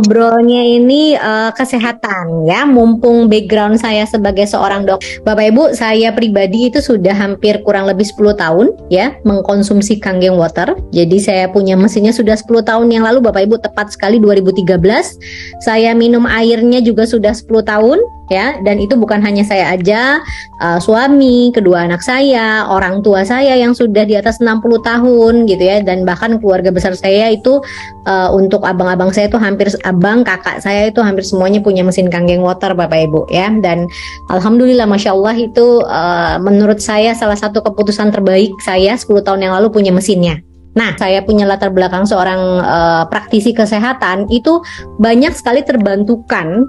ngobrolnya ini kesehatan ya, mumpung background saya sebagai seorang dok. Bapak Ibu, saya pribadi itu sudah hampir kurang lebih 10 tahun ya mengkonsumsi Kangen Water. Jadi saya punya mesinnya sudah 10 tahun yang lalu Bapak Ibu, tepat sekali 2013. Saya minum airnya juga sudah 10 tahun ya, dan itu bukan hanya saya aja, suami, kedua anak saya, orang tua saya yang sudah di atas 60 tahun gitu ya, dan bahkan keluarga besar saya itu untuk abang-abang saya itu hampir abang, kakak saya itu hampir semuanya punya mesin Kangen Water Bapak Ibu ya. Dan alhamdulillah Masya Allah itu menurut saya salah satu keputusan terbaik saya 10 tahun yang lalu punya mesinnya. Nah, saya punya latar belakang seorang praktisi kesehatan, itu banyak sekali terbantukan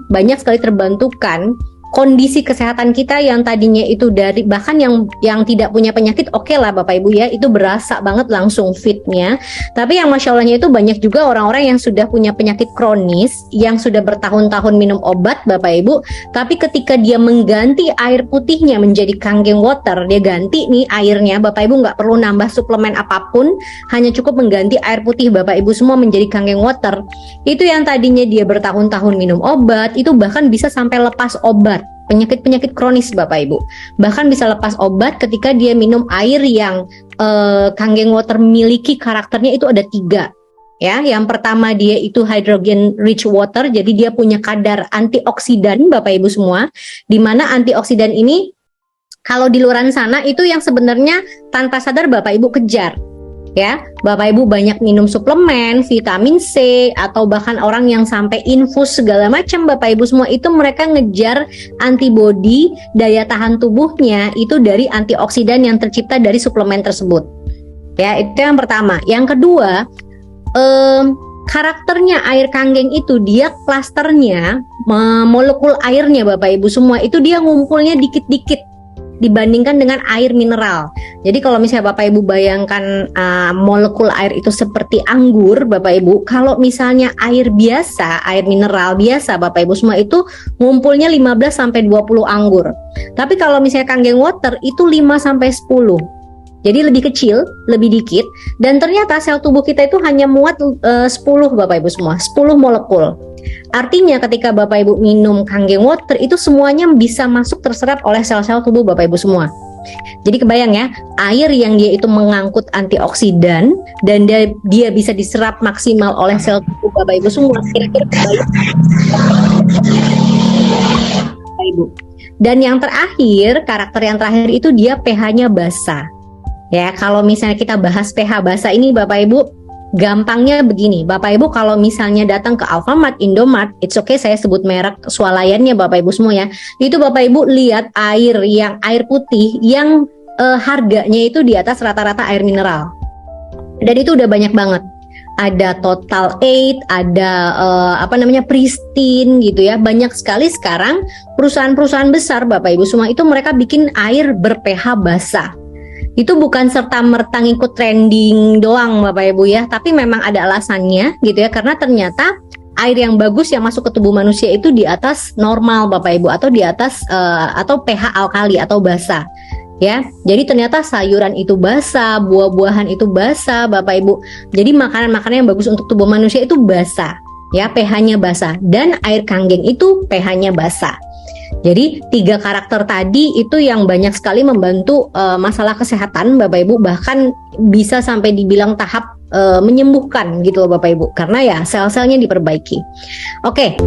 kondisi kesehatan kita yang tadinya itu dari bahkan yang tidak punya penyakit, oke lah Bapak Ibu ya, itu berasa banget langsung fitnya. Tapi yang Masya Allahnya itu banyak juga orang-orang yang sudah punya penyakit kronis, yang sudah bertahun-tahun minum obat Bapak Ibu, tapi ketika dia mengganti air putihnya menjadi Kangen Water, dia ganti nih airnya Bapak Ibu, nggak perlu nambah suplemen apapun, hanya cukup mengganti air putih Bapak Ibu semua menjadi Kangen Water. Itu yang tadinya dia bertahun-tahun minum obat, itu bahkan bisa sampai lepas obat. Penyakit-penyakit kronis Bapak Ibu bahkan bisa lepas obat ketika dia minum air yang Kangen Water miliki karakternya itu ada 3 ya. Yang pertama dia itu hydrogen rich water, jadi dia punya kadar antioksidan Bapak Ibu semua, di mana antioksidan ini kalau di luaran sana itu yang sebenarnya tanpa sadar Bapak Ibu kejar ya. Bapak Ibu banyak minum suplemen, vitamin C, atau bahkan orang yang sampai infus segala macam Bapak Ibu semua, itu mereka ngejar antibodi, daya tahan tubuhnya itu dari antioksidan yang tercipta dari suplemen tersebut ya. Itu yang pertama. Yang kedua, karakternya air Kangen itu dia klasternya, molekul airnya Bapak Ibu semua itu dia ngumpulnya dikit-dikit dibandingkan dengan air mineral. Jadi kalau misalnya Bapak Ibu bayangkan molekul air itu seperti anggur Bapak Ibu, kalau misalnya air biasa, air mineral biasa Bapak Ibu semua itu ngumpulnya 15 sampai 20 anggur. Tapi kalau misalnya Kangen Water itu 5 sampai 10. Jadi lebih kecil, lebih dikit, dan ternyata sel tubuh kita itu hanya muat 10 Bapak Ibu semua, 10 molekul. Artinya ketika Bapak Ibu minum Kangen Water itu semuanya bisa masuk terserap oleh sel-sel tubuh Bapak Ibu semua. Jadi kebayang ya, air yang dia itu mengangkut antioksidan dan dia bisa diserap maksimal oleh sel tubuh Bapak Ibu semua. Kira-kira kebayang Bapak Ibu. Dan yang terakhir, karakter yang terakhir itu dia pH-nya basa. Ya, kalau misalnya kita bahas pH basa ini Bapak Ibu, gampangnya begini, Bapak Ibu kalau misalnya datang ke Alfamart, Indomart, it's okay saya sebut merek swalayannya Bapak Ibu semua ya. Itu Bapak Ibu lihat air putih yang harganya itu di atas rata-rata air mineral. Dan itu udah banyak banget. Ada Total 8, ada Pristine gitu ya. Banyak sekali sekarang perusahaan-perusahaan besar Bapak Ibu semua itu mereka bikin air ber-pH basa. Itu bukan serta-merta ngikut trending doang Bapak Ibu ya, tapi memang ada alasannya gitu ya, karena ternyata air yang bagus yang masuk ke tubuh manusia itu di atas normal Bapak Ibu, atau di atas atau pH alkali atau basa ya. Jadi ternyata sayuran itu basa, buah-buahan itu basa Bapak Ibu. Jadi makanan-makanan yang bagus untuk tubuh manusia itu basa ya, pH-nya basa, dan air Kangen itu pH-nya basa. Jadi 3 karakter tadi itu yang banyak sekali membantu masalah kesehatan Bapak Ibu, bahkan bisa sampai dibilang tahap menyembuhkan gitu loh Bapak Ibu, karena ya sel-selnya diperbaiki. Oke.